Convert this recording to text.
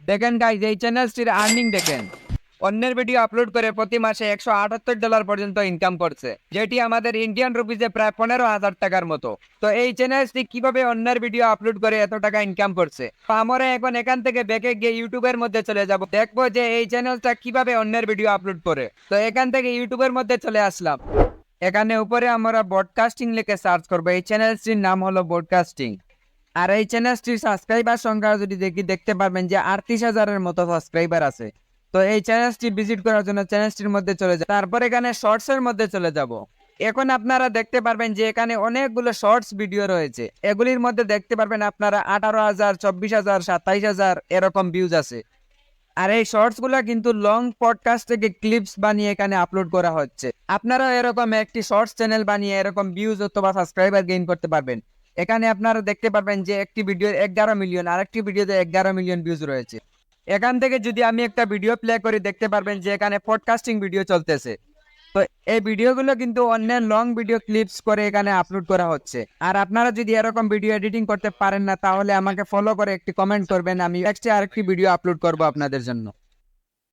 দেখেন গাইজ, এই চ্যানেলটির আর্নিং দেখেন। অন্যের ভিডিও আপলোড করে প্রতি মাসে $178 পর্যন্ত ইনকাম করছে, যেটি আমাদের ইন্ডিয়ান রুপিজে প্রায় 15,000 টাকার মতো। তো এই চ্যানেলটি কিভাবে অন্যের ভিডিও আপলোড করে এত টাকা ইনকাম করছে, তো আমরা এখন এখান থেকে ব্যাকে গিয়ে ইউটিউবের মধ্যে চলে যাব, দেখবো যে এই চ্যানেলটা কিভাবে অন্যের ভিডিও আপলোড করে। তো এখান থেকে ইউটিউবের মধ্যে চলে আসলাম। এখানে উপরে আমরা ব্রডকাস্টিং লিখে সার্চ করবো। এই চ্যানেলটির নাম হলো ব্রডকাস্টিং। আর এই চ্যানেলটির সাবস্ক্রাইবার সংখ্যা যদি দেখতে পারবেন যে 38,000-এর মতো সাবস্ক্রাইবার আছে। তো এই চ্যানেলটি ভিজিট করার জন্য চ্যানেলটির মধ্যে চলে যাব, তারপর এখানে শর্টস এর মধ্যে চলে যাব। এখন আপনারা দেখতে পারবেন যে এখানে অনেকগুলো শর্টস ভিডিও রয়েছে। এগুলির মধ্যে দেখতে পারবেন আপনারা 18,000, 24,000, 27,000 এরকম ভিউজ আছে। আর এই শর্টস গুলা কিন্তু লং পডকাস্ট থেকে ক্লিপস বানিয়ে এখানে আপলোড করা হচ্ছে। আপনারা এরকম একটি শর্টস চ্যানেল বানিয়ে এরকম ভিউজ অথবা সাবস্ক্রাইবার গেইন করতে পারবেন। এখানে আপনারা দেখতে পারবেন যে একটি ভিডিও 11 মিলিয়ন, আরেকটি ভিডিওতে 11 মিলিয়ন ভিউজ রয়েছে। এখান থেকে যদি আমি একটা ভিডিও প্লে করি, দেখতে পারবেন যে এখানে পডকাস্টিং ভিডিও চলতেছে। তো এই ভিডিওগুলো কিন্তু অন্য লং ভিডিও ক্লিপস করে এখানে আপলোড করা হচ্ছে। আর আপনারা যদি এরকম ভিডিও এডিটিং করতে পারেন না, তাহলে আমাকে ফলো করে একটি কমেন্ট করবেন, আমি নেক্সটে আরেকটি ভিডিও আপলোড করব আপনাদের জন্য।